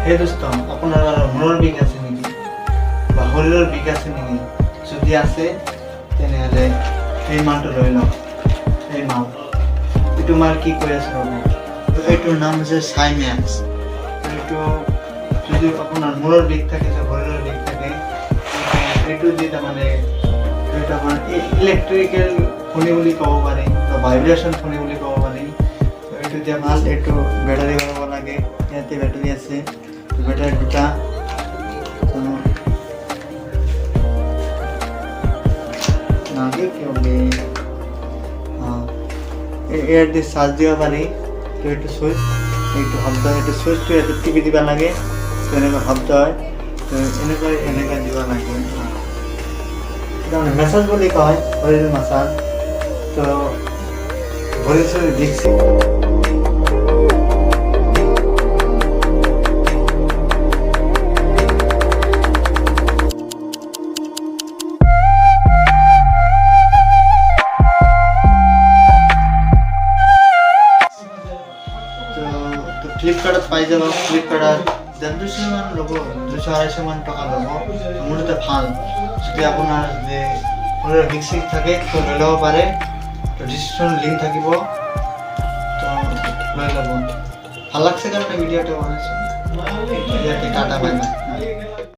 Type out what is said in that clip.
সেই দোস্ত আপোনাৰ মূৰৰ বিষ আছে নেকি বা শৰীৰৰ বিষ আছে নেকি? যদি আছে তেনেহ'লে সেই মালটো লৈ লওক। সেই মাল এইটো মাল কি কৈ আছে ৰ'ব, এইটোৰ নাম হৈছে চাইমেক্স। এইটো যদি আপোনাৰ মূৰৰ বিষ থাকে, শৰীৰৰ বিষ থাকে, এইটো যি তাৰমানে এইটো আপোনাৰ ইলেক্ট্ৰিকেল ফণি বুলি ক'ব পাৰি, ভাইব্ৰেশ্যন ফণি বুলি ক'ব পাৰি। এইটো যে মাল, এইটো বেটাৰী লগাব লাগে। ইয়াতে বেটাৰী আছে, বেটাৰী দুটা নাগে কিয় ইয়াতে চাৰ্জ দিব পাৰি। তো এইটো চুইচ, এইটো শব্দ, এইটো চুইচটো ইয়াতে টিপি দিব লাগে, তেনেকুৱা শব্দ হয়। তো এনেকৈ দিব লাগে। তাৰমানে মেছাজ বুলি কয়, ভৰিৰ মাছাজ। তো ভৰি চৰি দিছে। ফ্লিপকাৰ্টত পাই যাব। ফ্লিপকাৰ্টত 200 মান ল'ব, 200-250 মান টকা ল'ব। মোৰ মতে ভাল। যদি আপোনাৰ যে শৰীৰৰ বিষ চিষ থাকে তো লৈ ল'ব পাৰে। তো ডিছক্ৰিপশ্যন লিংক থাকিব, তো লৈ ল'ব। ভাল লাগছে কাৰণে ভিডিঅ'টো বনাইছোঁ। ইয়াতে টাটা বাই বাই।